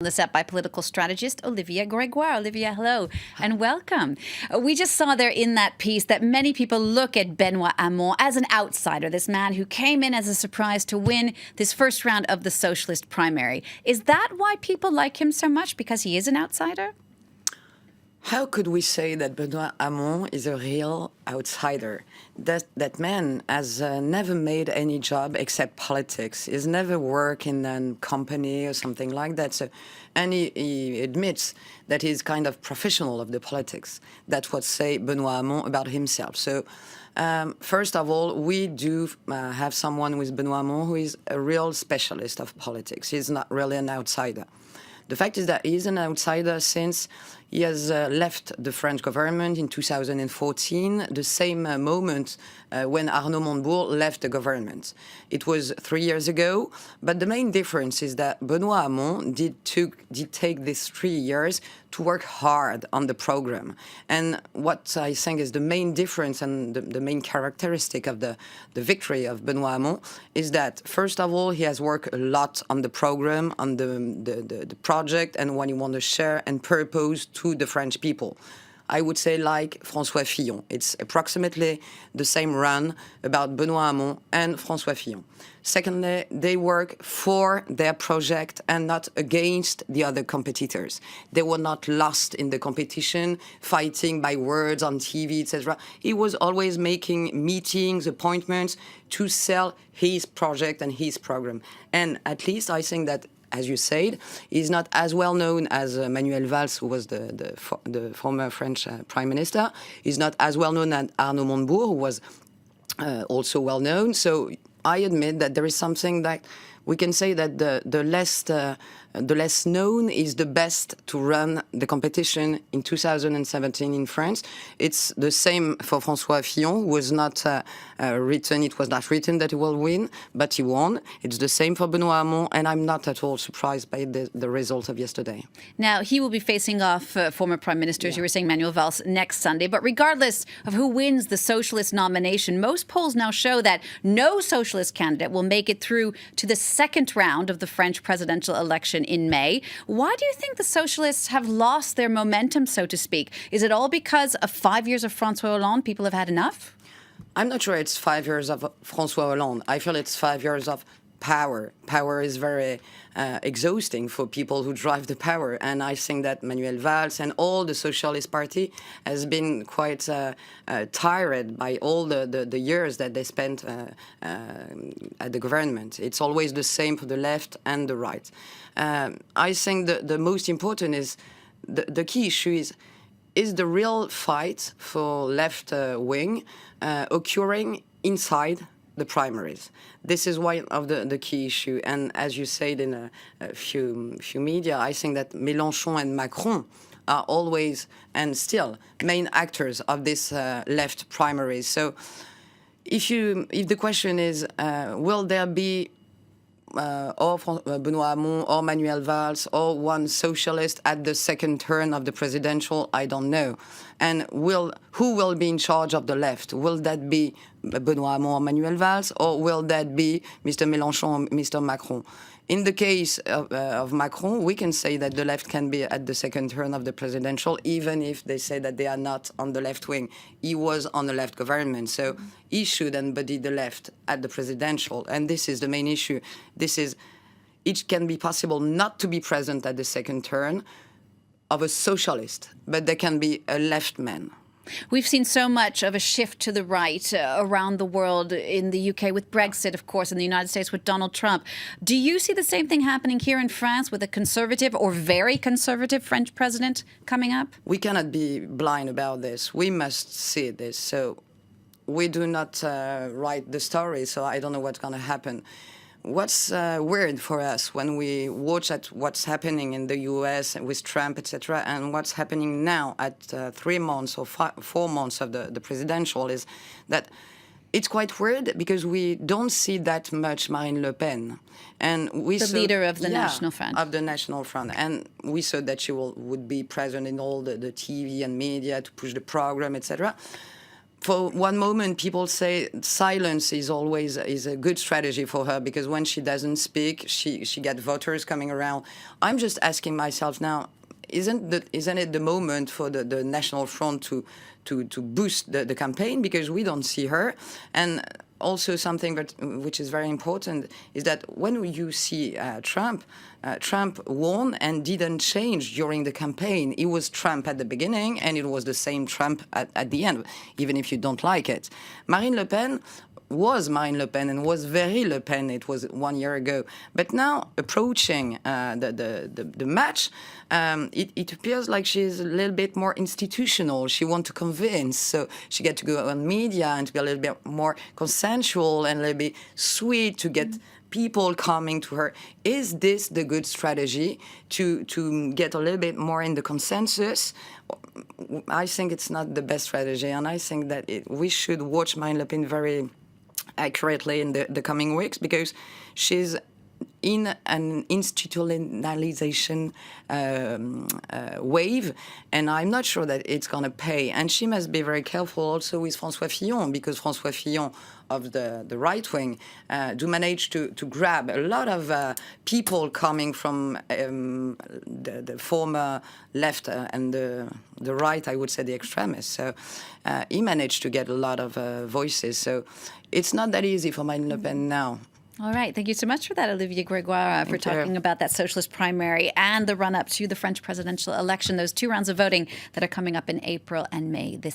This up by political strategist Olivia Gregoire. Olivia, hello and welcome. We just saw there in that piece that many people look at Benoît Hamon as an outsider, this man who came in as a surprise to win this first round of the socialist primary. Is that why people like him so much, because he is an outsider? How could we say that Benoît Hamon is a real outsider? That man has never made any job except politics. He's never worked in a company or something like that. So, and he admits that he's kind of professional of the politics. That's what say Benoît Hamon about himself. So, first of all, we do have someone with Benoît Hamon who is a real specialist of politics. He's not really an outsider. The fact is that he's an outsider since he has left the French government in 2014, the same moment when Arnaud Montebourg left the government. It was 3 years ago, but the main difference is that Benoît Hamon did take these 3 years to work hard on the program. And what I think is the main difference and the main characteristic of the victory of Benoît Hamon is that, first of all, he has worked a lot on the program, on the project, and what he wants to share and propose to the French people. I would say like François Fillon. It's approximately the same run about Benoît Hamon and François Fillon. Secondly, they work for their project and not against the other competitors. They were not lost in the competition, fighting by words on TV, etc. He was always making meetings, appointments to sell his project and his program. And at least I think that, as you said, he's not as well known as Manuel Valls, who was the former French Prime Minister. He's not as well known as Arnaud Montebourg, who was also well known. So I admit that there is something that we can say that the less known is the best to run the competition in 2017 in France. It's the same for François Fillon, who was not written. It was not written that he will win, but he won. It's the same for Benoît Hamon, and I'm not at all surprised by the result of yesterday. Now, he will be facing off former Prime Minister, as you were saying, Manuel Valls, next Sunday. But regardless of who wins the socialist nomination, most polls now show that no socialist candidate will make it through to the second round of the French presidential election in May. Why do you think the socialists have lost their momentum, so to speak? Is it all because of 5 years of François Hollande? People have had enough? I'm not sure it's 5 years of François Hollande. I feel it's 5 years of power. Power is very exhausting for people who drive the power. And I think that Manuel Valls and all the Socialist Party has been quite tired by all the years that they spent at the government. It's always the same for the left and the right. I think the most important is, the key issue is the real fight for left wing occurring inside the primaries. This is one of the key issue. And as you said in a few media, I think that Mélenchon and Macron are always and still main actors of this left primaries. So if the question is, will there be or Benoît Hamon or Manuel Valls or one socialist at the second turn of the presidential, I don't know. And who will be in charge of the left? Will that be Benoît Hamon or Manuel Valls, or will that be Mr. Mélenchon or Mr. Macron? In the case of Macron, we can say that the left can be at the second turn of the presidential, even if they say that they are not on the left wing. He was on the left government, so he should embody the left at the presidential. And this is the main issue. It can be possible not to be present at the second turn of a socialist, but there can be a left man. We've seen so much of a shift to the right around the world, in the UK with Brexit, of course, in the United States with Donald Trump. Do you see the same thing happening here in France with a conservative or very conservative French president coming up? We cannot be blind about this. We must see this. So we do not write the story, so I don't know what's going to happen. What's weird for us when we watch at what's happening in the US with Trump, etc., and what's happening now at 3 months or 4 months of the presidential is that it's quite weird because we don't see that much Marine Le Pen. And we the leader of the National Front. Of the National Front. And we saw that she would be present in all the TV and media to push the program, etc. for one moment, people say silence is always a good strategy for her, because when she doesn't speak, she gets voters coming around. I'm just asking myself now, isn't it the moment for the National Front to boost the campaign, because we don't see her? And also something which is very important is that when you see Trump won and didn't change during the campaign. It was Trump at the beginning, and it was the same Trump at the end, even if you don't like it. Marine Le Pen was Marine Le Pen and was very Le Pen. It was 1 year ago. But now, approaching the match, it appears like she's a little bit more institutional. She wants to convince, so she gets to go on media and to be a little bit more consensual and a little bit sweet to get people coming to her. Is this the good strategy to get a little bit more in the consensus? I think it's not the best strategy, and I think that we should watch Marine Le Pen very accurately in the coming weeks, because she's in an institutionalization wave, and I'm not sure that it's going to pay. And she must be very careful also with François Fillon, because François Fillon of the right wing do manage to grab a lot of people coming from the former left and the right, I would say the extremists. So he managed to get a lot of voices. So it's not that easy for Marine Le Pen now. All right. Thank you so much for that, Olivier Grégoire, for talking about that socialist primary and the run-up to the French presidential election, those 2 rounds of voting that are coming up in April and May this